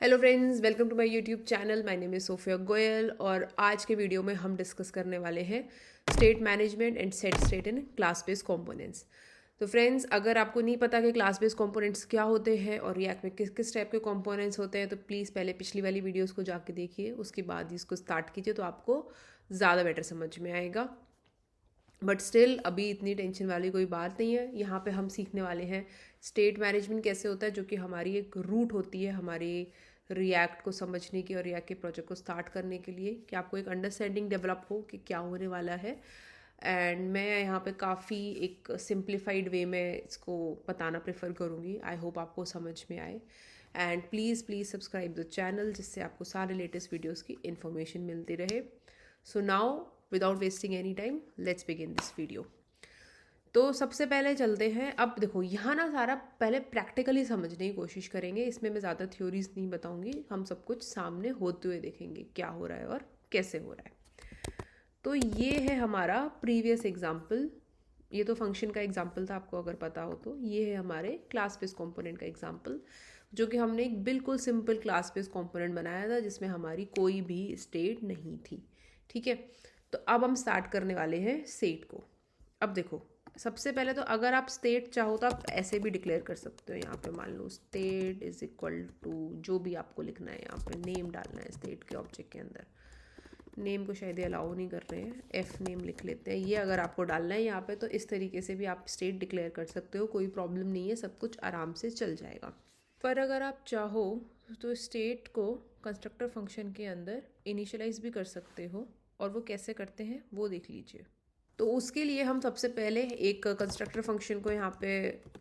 Hello friends, welcome to my YouTube channel. My name is Sophia Goyal और आज के video में हम डिस्कस करने वाले हैं state management and set state in class based components. तो फ्रेंड्स, अगर आपको नहीं पता कि क्लास बेस्ड कंपोनेंट्स क्या होते हैं और रिएक्ट में किस किस टाइप के कंपोनेंट्स होते हैं, तो प्लीज़ पहले पिछली वाली वीडियोज़ को जाके देखिए, उसके बाद इसको स्टार्ट कीजिए तो आपको ज़्यादा बेटर समझ में आएगा। बट स्टिल अभी इतनी टेंशन वाली कोई बात नहीं है। यहाँ पे हम सीखने वाले हैं स्टेट मैनेजमेंट कैसे होता है, जो कि हमारी एक रूट होती है हमारी रिएक्ट को समझने की और रिएक्ट के प्रोजेक्ट को स्टार्ट करने के लिए, कि आपको एक अंडरस्टैंडिंग डेवलप हो कि क्या होने वाला है। एंड मैं यहाँ पे काफ़ी एक सिंप्लीफाइड वे में इसको बताना प्रेफर करूँगी। आई होप आपको समझ में आए। And please please subscribe the channel, जिससे आपको सारे लेटेस्ट वीडियोज़ की इन्फॉर्मेशन मिलती रहे। So now without wasting any time, let's begin this video. तो सबसे पहले चलते हैं। अब देखो, यहाँ ना सारा पहले प्रैक्टिकली समझने की कोशिश करेंगे। इसमें मैं ज़्यादा थ्योरीज नहीं बताऊंगी, हम सब कुछ सामने होते हुए देखेंगे क्या हो रहा है और कैसे हो रहा है। तो ये है हमारा प्रीवियस एग्जाम्पल। ये तो फंक्शन का एग्जाम्पल था, आपको अगर पता हो तो। ये है हमारे क्लास बेस्ड कंपोनेंट का एग्जाम्पल, जो कि हमने एक बिल्कुल सिंपल क्लास बेस्ड कंपोनेंट बनाया था जिसमें हमारी कोई भी स्टेट नहीं थी। ठीक है, तो अब हम स्टार्ट करने वाले हैं सेट को। अब देखो, सबसे पहले तो अगर आप स्टेट चाहो तो आप ऐसे भी डिक्लेयर कर सकते हो। यहाँ पे मान लो स्टेट इज इक्वल टू, जो भी आपको लिखना है, यहाँ पे नेम डालना है स्टेट के ऑब्जेक्ट के अंदर। नेम को शायद अलाउ नहीं कर रहे हैं, एफ नेम लिख लेते हैं। ये अगर आपको डालना है यहाँ पे, तो इस तरीके से भी आप स्टेट डिक्लेयर कर सकते हो, कोई प्रॉब्लम नहीं है, सब कुछ आराम से चल जाएगा। पर अगर आप चाहो तो स्टेट को कंस्ट्रक्टर फंक्शन के अंदर इनिशियलाइज भी कर सकते हो, और वो कैसे करते हैं वो देख लीजिए। तो उसके लिए हम सबसे पहले एक कंस्ट्रक्टर फंक्शन को यहाँ पे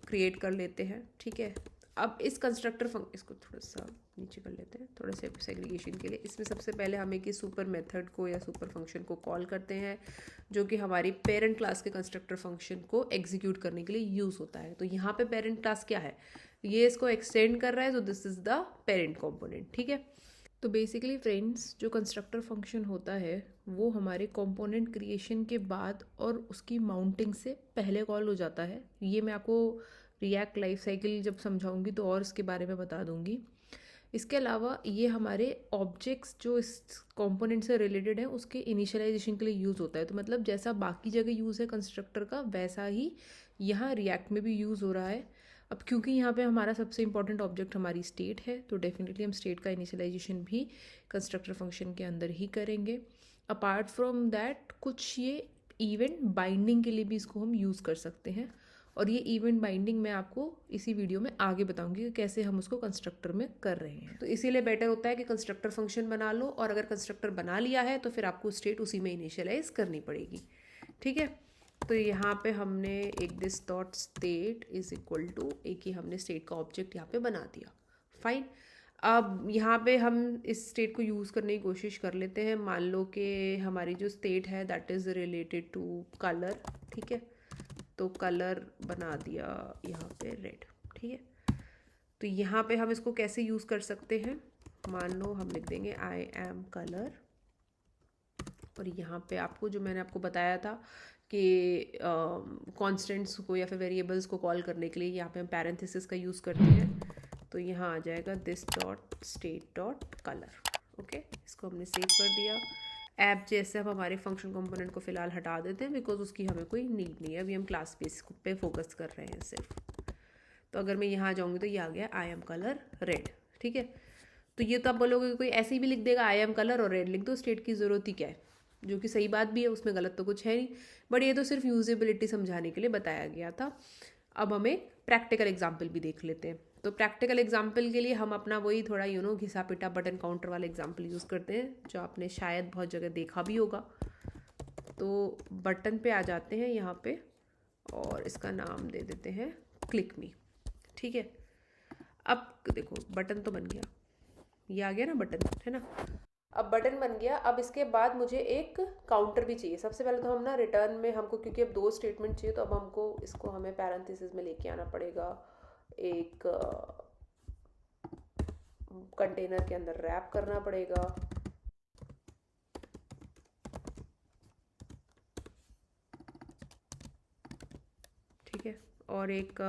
क्रिएट कर लेते हैं। ठीक है, अब इस कंस्ट्रक्टर फंक्शन, इसको थोड़ा सा नीचे कर लेते हैं थोड़ा सा सेग्रीगेशन के लिए। इसमें सबसे पहले हम एक सुपर मेथड को या सुपर फंक्शन को कॉल करते हैं, जो कि हमारी पेरेंट क्लास के कंस्ट्रक्टर फंक्शन को एग्जीक्यूट करने के लिए यूज़ होता है। तो यहाँ पे पेरेंट क्लास क्या है, ये इसको एक्सटेंड कर रहा है, तो this is the parent component. ठीक है, तो बेसिकली फ्रेंड्स, जो कंस्ट्रक्टर फंक्शन होता है वो हमारे कंपोनेंट क्रिएशन के बाद और उसकी माउंटिंग से पहले कॉल हो जाता है। ये मैं आपको रिएक्ट लाइफ साइकिल जब समझाऊंगी तो और इसके बारे में बता दूंगी। इसके अलावा ये हमारे ऑब्जेक्ट्स जो इस कंपोनेंट से रिलेटेड है उसके इनिशियलाइजेशन के लिए यूज़ होता है। तो मतलब जैसा बाकी जगह यूज़ है कंस्ट्रक्टर का, वैसा ही यहाँ रिएक्ट में भी यूज़ हो रहा है। अब क्योंकि यहाँ पे हमारा सबसे इंपॉर्टेंट ऑब्जेक्ट हमारी स्टेट है, तो डेफिनेटली हम स्टेट का इनिशियलाइजेशन भी कंस्ट्रक्टर फंक्शन के अंदर ही करेंगे। अपार्ट फ्रॉम दैट, कुछ ये इवेंट बाइंडिंग के लिए भी इसको हम यूज़ कर सकते हैं, और ये इवेंट बाइंडिंग मैं आपको इसी वीडियो में आगे बताऊंगी कि कैसे हम उसको कंस्ट्रक्टर में कर रहे हैं। तो इसीलिए बेटर होता है कि कंस्ट्रक्टर फंक्शन बना लो, और अगर कंस्ट्रक्टर बना लिया है तो फिर आपको स्टेट उसी में इनिशियलाइज करनी पड़ेगी। ठीक है, तो यहाँ पे हमने एक this dot state is equal to, एक ही हमने स्टेट का ऑब्जेक्ट यहाँ पे बना दिया। फाइन। अब यहाँ पे हम इस स्टेट को यूज़ करने की कोशिश कर लेते हैं। मान लो कि हमारी जो स्टेट है that is related to colour. ठीक है, तो कलर बना दिया यहाँ पे रेड। ठीक है, तो यहाँ पे हम इसको कैसे यूज़ कर सकते हैं, मान लो हम लिख देंगे आई एम कलर, और यहाँ पे आपको जो मैंने आपको बताया था कि कॉन्स्टेंट्स को या फिर वेरिएबल्स को कॉल करने के लिए यहाँ पे हम पैरेंथेसिस का यूज़ करते हैं। तो यहाँ आ जाएगा this dot state dot colour. Okay, इसको हमने सेव कर दिया। ऐप जैसे हम हमारे फंक्शन कंपोनेंट को फिलहाल हटा देते हैं, बिकॉज उसकी हमें कोई नीड नहीं है, अभी हम क्लास बेस पे फोकस कर रहे हैं सिर्फ। तो अगर मैं यहाँ जाऊँगी तो ये आ गया आई एम कलर रेड। ठीक है, तो ये तो आप बोलोगे कोई ऐसे ही भी लिख देगा आई एम कलर और रेड लिख दो, स्टेट की ज़रूरत ही क्या है, जो कि सही बात भी है, उसमें गलत तो कुछ है नहीं। बट ये तो सिर्फ यूजेबिलिटी समझाने के लिए बताया गया था। अब हम एक प्रैक्टिकल एग्जाम्पल भी देख लेते हैं। तो प्रैक्टिकल एग्जाम्पल के लिए हम अपना वही थोड़ा घिसा पिटा बटन काउंटर वाला एग्जाम्पल यूज़ करते हैं, जो आपने शायद बहुत जगह देखा भी होगा। तो बटन पे आ जाते हैं यहाँ पे, और इसका नाम दे देते हैं क्लिक मी। ठीक है, अब देखो बटन तो बन गया, ये आ गया ना बटन, है ना। अब बटन बन गया। अब इसके बाद मुझे एक काउंटर भी चाहिए। सबसे पहले तो हम ना रिटर्न में हमको, क्योंकि अब दो स्टेटमेंट चाहिए, तो अब हमको इसको हमें पैरेंथेसिस में लेके आना पड़ेगा, एक कंटेनर के अंदर रैप करना पड़ेगा। ठीक है, और एक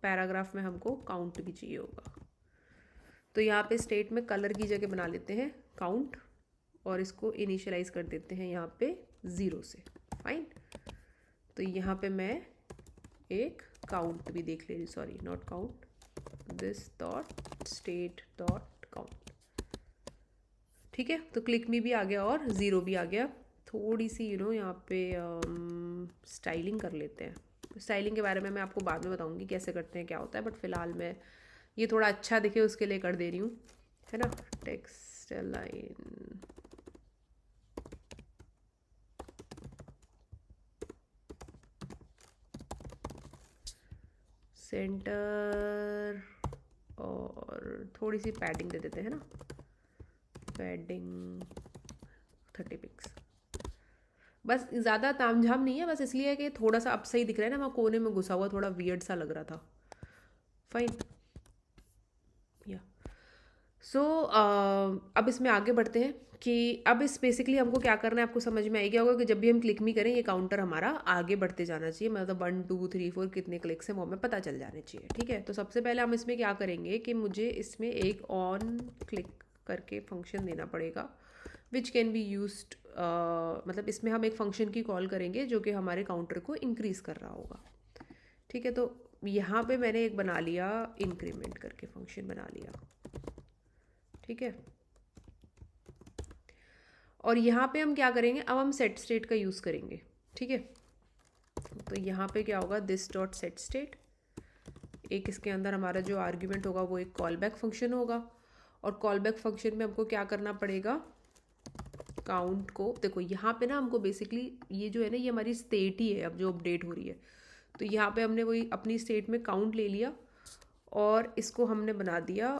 पैराग्राफ में हमको काउंट भी चाहिए होगा। तो यहाँ पे स्टेट में कलर की जगह बना लेते हैं काउंट और इसको इनिशियलाइज कर देते हैं यहाँ पे 0 से। फाइन। तो यहाँ पे मैं एक काउंट भी देख ले रही, sorry not count, this dot state dot count. ठीक है, तो क्लिक मी भी आ गया और 0 भी आ गया। थोड़ी सी यहाँ पे स्टाइलिंग कर लेते हैं। स्टाइलिंग के बारे में मैं आपको बाद में बताऊंगी कैसे करते हैं, क्या होता है, बट फिलहाल मैं ये थोड़ा अच्छा दिखे उसके लिए कर दे रही हूँ, है ना। टेक्स्ट लाइन, सेंटर और थोड़ी सी पैडिंग दे देते हैं ना, पैडिंग 30 पिक्स। बस ज़्यादा तामझाम नहीं है, बस इसलिए कि थोड़ा सा अब सही दिख रहा है ना, वहाँ कोने में घुसा हुआ थोड़ा वियर्ड सा लग रहा था। फाइन या सो अब इसमें आगे बढ़ते हैं कि अब इस बेसिकली हमको क्या करना है, आपको समझ में आ गया होगा कि जब भी हम क्लिक मी करें ये काउंटर हमारा आगे बढ़ते जाना चाहिए, मतलब 1 2 3 4 कितने क्लिक्स हैं वो हमें पता चल जाने चाहिए। ठीक है, तो सबसे पहले हम इसमें क्या करेंगे कि मुझे इसमें एक ऑन क्लिक करके फंक्शन देना पड़ेगा विच कैन बी यूज्ड, मतलब इसमें हम एक फंक्शन की कॉल करेंगे जो कि हमारे काउंटर को इंक्रीज़ कर रहा होगा। ठीक है, तो यहाँ पे मैंने एक बना लिया इंक्रीमेंट करके फंक्शन बना लिया। ठीक है, और यहाँ पे हम क्या करेंगे, अब हम सेट स्टेट का यूज़ करेंगे। ठीक है, तो यहाँ पे क्या होगा, दिस डॉट सेट स्टेट, एक इसके अंदर हमारा जो आर्ग्यूमेंट होगा वो एक कॉल बैक फंक्शन होगा, और कॉल बैक फंक्शन में हमको क्या करना पड़ेगा, काउंट को, देखो यहाँ पे ना हमको बेसिकली ये जो है ना ये हमारी स्टेट ही है अब जो अपडेट हो रही है, तो यहाँ पे हमने वही अपनी स्टेट में काउंट ले लिया और इसको हमने बना दिया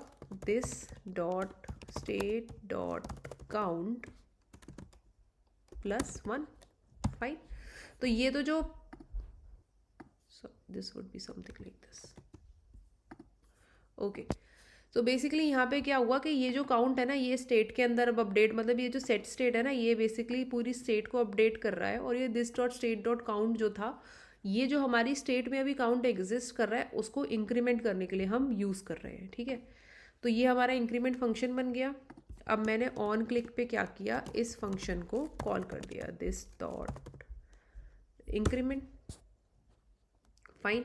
this dot state dot count +1। Fine, तो ये तो जो this would be something like this. Okay, तो बेसिकली यहाँ पे क्या हुआ कि ये जो काउंट है ना ये स्टेट के अंदर अब अपडेट, मतलब ये जो सेट स्टेट है ना ये बेसिकली पूरी स्टेट को अपडेट कर रहा है, और ये this dot state dot count जो था ये जो हमारी स्टेट में अभी काउंट एग्जिस्ट कर रहा है उसको इंक्रीमेंट करने के लिए हम यूज़ कर रहे हैं। ठीक है, तो ये हमारा इंक्रीमेंट फंक्शन बन गया। अब मैंने ऑन क्लिक पे क्या किया, इस फंक्शन को कॉल कर दिया this dot increment. Fine,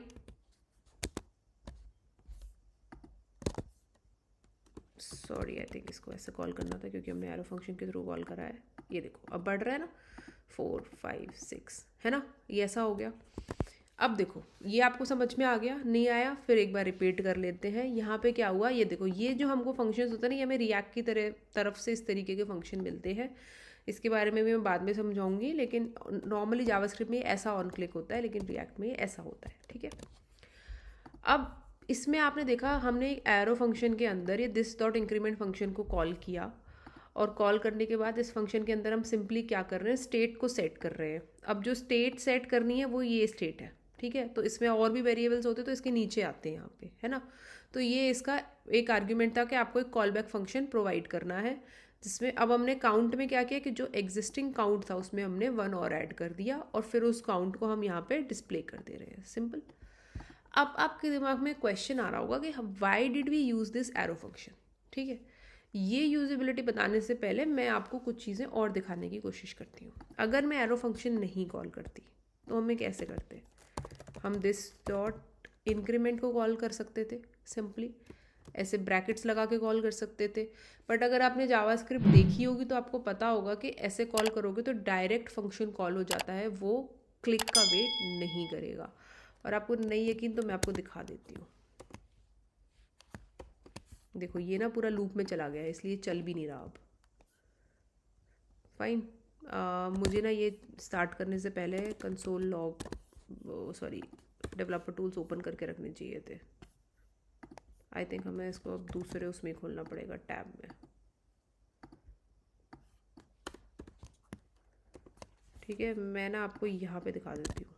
sorry I think इसको ऐसे कॉल करना था क्योंकि हमने एरो फंक्शन के थ्रू कॉल करा है। ये देखो अब बढ़ रहा है ना 4 5 6, है ना, ये ऐसा हो गया। अब देखो ये आपको समझ में आ गया, नहीं आया फिर एक बार रिपीट कर लेते हैं। यहाँ पे क्या हुआ, ये देखो ये जो हमको फंक्शंस होते हैं ना ये हमें रिएक्ट की तरफ से इस तरीके के फंक्शन मिलते हैं, इसके बारे में भी मैं बाद में समझाऊंगी, लेकिन नॉर्मली जावास्क्रिप्ट में ऐसा ऑन क्लिक होता है लेकिन रिएक्ट में ऐसा होता है। ठीक है, अब इसमें आपने देखा हमने एक एरो फंक्शन के अंदर ये दिस डॉट इंक्रीमेंट फंक्शन को कॉल किया, और कॉल करने के बाद इस फंक्शन के अंदर हम सिंपली क्या कर रहे हैं, स्टेट को सेट कर रहे हैं। अब जो स्टेट सेट करनी है वो ये स्टेट है। ठीक है, तो इसमें और भी वेरिएबल्स होते हैं तो इसके नीचे आते हैं यहाँ पे, है ना। तो ये इसका एक आर्ग्यूमेंट था कि आपको एक कॉल बैक फंक्शन प्रोवाइड करना है, जिसमें अब हमने काउंट में क्या किया कि जो एग्जिस्टिंग काउंट था उसमें हमने 1 और ऐड कर दिया, और फिर उस काउंट को हम यहाँ पे डिस्प्ले कर दे रहे हैं। सिंपल। अब आपके दिमाग में क्वेश्चन आ रहा होगा कि why did we use this arrow function. ठीक है, ये यूजेबिलिटी बताने से पहले मैं आपको कुछ चीज़ें और दिखाने की कोशिश करती हूँ। अगर मैं एरो फंक्शन नहीं कॉल करती तो हमें कैसे करते हैं, हम दिस डॉट इंक्रीमेंट को कॉल कर सकते थे, सिंपली ऐसे ब्रैकेट्स लगा के कॉल कर सकते थे। बट अगर आपने जावास्क्रिप्ट देखी होगी तो आपको पता होगा कि ऐसे कॉल करोगे तो डायरेक्ट फंक्शन कॉल हो जाता है, वो क्लिक का वेट नहीं करेगा। और आपको नहीं यकीन तो मैं आपको दिखा देती हूँ। देखो ये ना पूरा लूप में चला गया है इसलिए चल भी नहीं रहा अब। फाइन, मुझे ना ये स्टार्ट करने से पहले console log sorry developer tools open करके रखने चाहिए थे। आई थिंक हमें इसको अब दूसरे उसमें खोलना पड़ेगा, टैब में। ठीक है, मैं ना आपको यहाँ पे दिखा देती हूँ।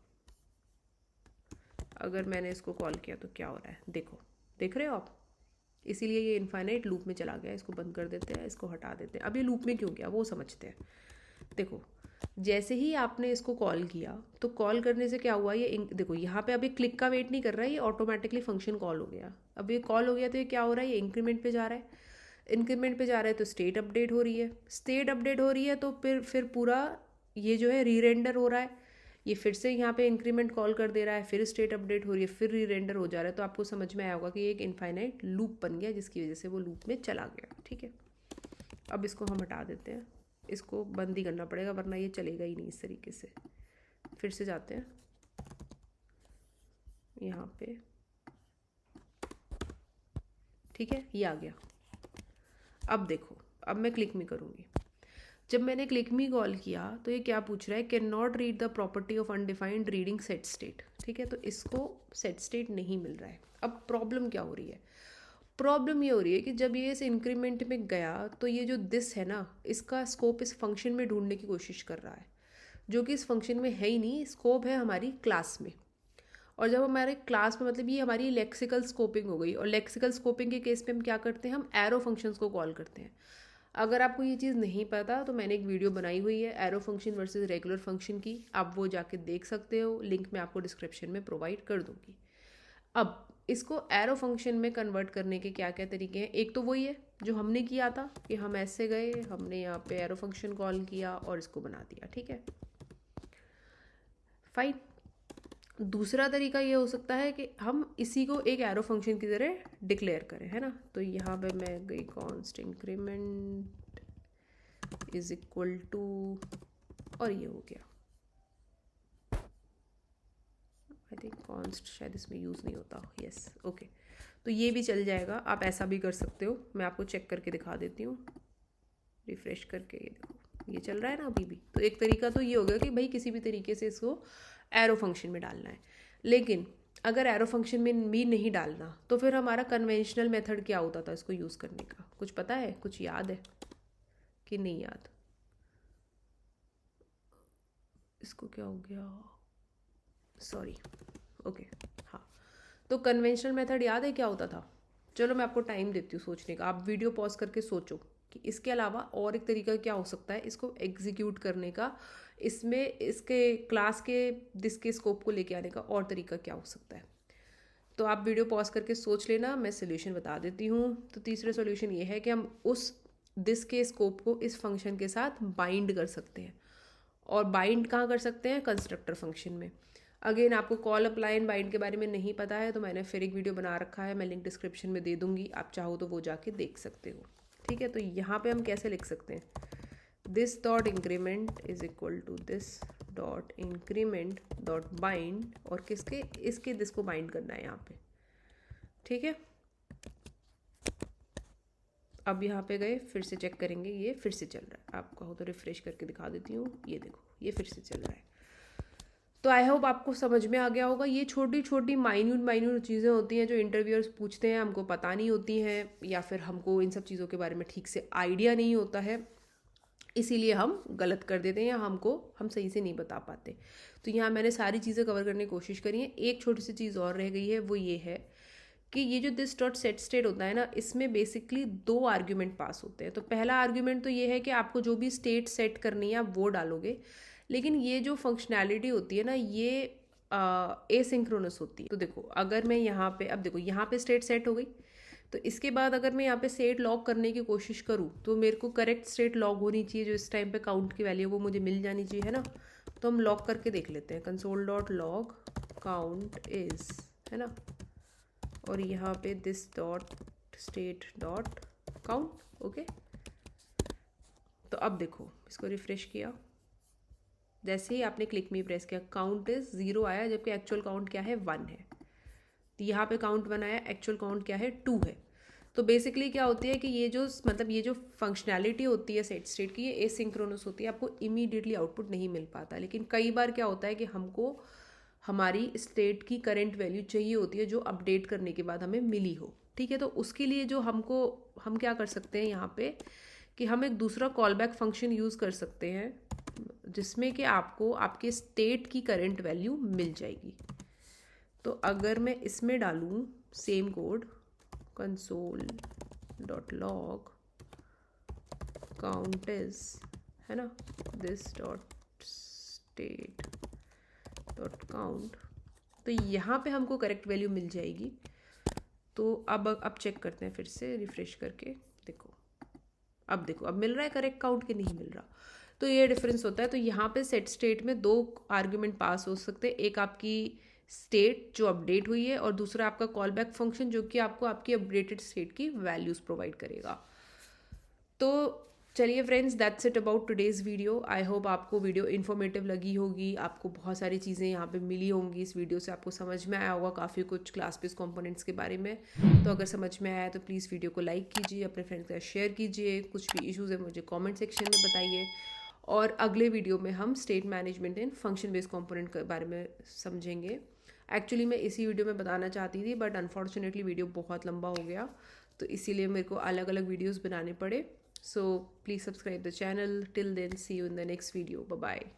अगर मैंने इसको कॉल किया तो क्या हो रहा है, देखो, देख रहे हो आप, इसीलिए ये इनफाइनाइट लूप में चला गया। इसको बंद कर देते हैं, इसको हटा देते हैं। अब ये लूप में क्यों गया वो समझते हैं। देखो जैसे ही आपने इसको कॉल किया तो कॉल करने से क्या हुआ, ये देखो यहाँ पे अभी क्लिक का वेट नहीं कर रहा है, ये ऑटोमेटिकली फंक्शन कॉल हो गया। अब ये कॉल हो गया तो ये क्या हो रहा है, ये इंक्रीमेंट पे जा रहा है। इंक्रीमेंट पे जा रहा है तो स्टेट अपडेट हो रही है। स्टेट अपडेट हो रही है तो फिर पूरा ये जो है री रेंडर हो रहा है। ये फिर से यहाँ पे इंक्रीमेंट कॉल कर दे रहा है, फिर स्टेट अपडेट हो रही है, फिर री रेंडर हो जा रहा है। तो आपको समझ में आया होगा कि ये एक इनफाइनाइट लूप बन गया, जिसकी वजह से वो लूप में चला गया। ठीक है, अब इसको हम हटा देते हैं, इसको बंद ही करना पड़ेगा वरना ये चलेगा ही नहीं इस तरीके से। फिर से जाते हैं यहाँ पे, ठीक है, ये आ गया। अब देखो, अब मैं क्लिक मी करूँगी। जब मैंने क्लिक मी कॉल किया तो ये क्या पूछ रहा है, can not read the property of undefined reading set state. ठीक है, तो इसको सेट स्टेट नहीं मिल रहा है। अब प्रॉब्लम क्या हो रही है, प्रॉब्लम ये हो रही है कि जब ये इस इंक्रीमेंट में गया तो ये जो दिस है ना, इसका स्कोप इस फंक्शन में ढूंढने की कोशिश कर रहा है, जो कि इस फंक्शन में है ही नहीं। स्कोप है हमारी क्लास में, और जब हमारे क्लास में मतलब ये हमारी लेक्सिकल स्कोपिंग हो गई। और लेक्सिकल स्कोपिंग के केस में हम क्या करते हैं, हम एरो फंक्शंस को कॉल करते हैं। अगर आपको ये चीज़ नहीं पता तो मैंने एक वीडियो बनाई हुई है arrow function versus regular function की, आप वो जाके देख सकते हो, लिंक मैं आपको डिस्क्रिप्शन में प्रोवाइड कर दूँगी। अब इसको एरो फंक्शन में कन्वर्ट करने के क्या क्या तरीके हैं, एक तो वही है जो हमने किया था कि हम ऐसे गए, हमने यहाँ पे एरो फंक्शन कॉल किया और इसको बना दिया। ठीक है, फाइन। दूसरा तरीका ये हो सकता है कि हम इसी को एक एरो फंक्शन की तरह डिक्लेयर करें, है ना। तो यहाँ पे मैं गई const increment is equal to, और ये हो गया। आई थिंक कॉन्स्ट शायद इसमें यूज़ नहीं होता, यस ओके। तो ये भी चल जाएगा, आप ऐसा भी कर सकते हो। मैं आपको चेक करके दिखा देती हूँ, रिफ़्रेश करके। ये देखो ये चल रहा है ना अभी भी। तो एक तरीका तो ये हो गया कि भाई किसी भी तरीके से इसको एरो फंक्शन में डालना है। लेकिन अगर एरो फंक्शन में भी नहीं डालना तो फिर हमारा कन्वेंशनल मेथड क्या होता था इसको यूज़ करने का, कुछ पता है, कुछ याद है कि नहीं याद? इसको क्या हो गया, सॉरी, ओके हाँ। तो कन्वेंशनल मेथड याद है क्या होता था? चलो मैं आपको टाइम देती हूँ सोचने का, आप वीडियो पॉज करके सोचो कि इसके अलावा और एक तरीका क्या हो सकता है इसको एग्जीक्यूट करने का, इसमें इसके क्लास के दिस के स्कोप को लेके आने का और तरीका क्या हो सकता है। तो आप वीडियो पॉज करके सोच लेना, मैं सोल्यूशन बता देती हूँ। तो तीसरा सोल्यूशन ये है कि हम उस दिस के स्कोप को इस फंक्शन के साथ बाइंड कर सकते हैं। और बाइंड कहाँ कर सकते हैं, कंस्ट्रक्टर फंक्शन में। अगेन आपको कॉल अप्लाई एंड बाइंड के बारे में नहीं पता है तो मैंने फिर एक वीडियो बना रखा है, मैं लिंक डिस्क्रिप्शन में दे दूंगी, आप चाहो तो वो जाके देख सकते हो। ठीक है, तो यहाँ पे हम कैसे लिख सकते हैं, this dot increment is equal to this dot increment dot bind, और किसके, इसके दिस को बाइंड करना है यहाँ पे। ठीक है, अब यहाँ पे गए, फिर से चेक करेंगे, ये फिर से चल रहा है। आप कहो तो रिफ्रेश करके दिखा देती हूँ, ये देखो ये फिर से चल रहा है। तो आई होप आपको समझ में आ गया होगा। ये छोटी छोटी माइन्यूट चीज़ें होती हैं जो इंटरव्यूअर्स पूछते हैं, हमको पता नहीं होती हैं, या फिर हमको इन सब चीज़ों के बारे में ठीक से आइडिया नहीं होता है, इसीलिए हम गलत कर देते हैं या हम सही से नहीं बता पाते। तो यहाँ मैंने सारी चीज़ें कवर करने की कोशिश करी है। एक छोटी सी चीज़ और रह गई है, वो ये है कि ये जो दिस डॉट सेट स्टेट होता है ना, इसमें बेसिकली 2 आर्ग्यूमेंट पास होते हैं। तो पहला आर्ग्यूमेंट तो ये है कि आपको जो भी स्टेट सेट करनी है आप वो डालोगे, लेकिन ये जो फंक्शनैलिटी होती है ना, ये एसिंक्रोनस होती है। तो देखो अगर मैं यहाँ पे, अब देखो यहाँ पे स्टेट सेट हो गई, तो इसके बाद अगर मैं यहाँ पे स्टेट लॉग करने की कोशिश करूँ तो मेरे को करेक्ट स्टेट लॉग होनी चाहिए, जो इस टाइम पे काउंट की वैल्यू वो मुझे मिल जानी चाहिए, है ना। तो हम लॉग करके देख लेते हैं, console dot log count is, है ना, और यहाँ पे this dot state dot count. Okay, तो अब देखो इसको रिफ्रेश किया, जैसे ही आपने क्लिक मी प्रेस किया काउंट इज 0 आया, जबकि एक्चुअल काउंट क्या है, 1 है। तो यहाँ पे काउंट 1 आया, एक्चुअल काउंट क्या है, 2 है। तो बेसिकली क्या होती है कि ये जो मतलब ये जो फंक्शनैलिटी होती है सेट स्टेट की, ये एसिंक्रोनस होती है, आपको इमीडिएटली आउटपुट नहीं मिल पाता। लेकिन कई बार क्या होता है कि हमको हमारी स्टेट की करंट वैल्यू चाहिए होती है जो अपडेट करने के बाद हमें मिली हो। ठीक है, तो उसके लिए जो हम क्या कर सकते हैं यहाँ पे कि हम एक दूसरा कॉल बैक फंक्शन यूज़ कर सकते हैं, जिसमें कि आपको आपके स्टेट की करंट वैल्यू मिल जाएगी। तो अगर मैं इसमें डालूँ same code, console dot log count is, है ना, this dot state dot count, तो यहाँ पे हमको करेक्ट वैल्यू मिल जाएगी। तो अब चेक करते हैं फिर से रिफ्रेश करके, देखो अब मिल रहा है करेक्ट काउंट कि नहीं मिल रहा। तो ये डिफरेंस होता है। तो यहाँ पे सेट स्टेट में दो आर्ग्यूमेंट पास हो सकते हैं, एक आपकी स्टेट जो अपडेट हुई है और दूसरा आपका कॉल बैक फंक्शन जो कि आपको आपकी अपडेटेड स्टेट की वैल्यूज़ प्रोवाइड करेगा। तो चलिए friends, that's it about today's video. I hope आपको वीडियो इन्फॉर्मेटिव लगी होगी, आपको बहुत सारी चीज़ें यहाँ पे मिली होंगी। इस वीडियो से आपको समझ में आया होगा काफ़ी कुछ क्लास बेस्ड कंपोनेंट्स के बारे में। तो अगर समझ में आया तो प्लीज़ वीडियो को लाइक कीजिए, अपने फ्रेंड्स के साथ शेयर कीजिए। कुछ भी इश्यूज़ है मुझे कॉमेंट सेक्शन में बताइए। और अगले वीडियो में हम state management and function based component के बारे में समझेंगे। एक्चुअली मैं इसी वीडियो में बताना चाहती थी, बट अनफॉर्चुनेटली वीडियो बहुत लंबा हो गया, तो इसीलिए मेरे को अलग अलग वीडियोस बनाने पड़े। So please subscribe the channel. Till then, see you in the next video. Bye bye.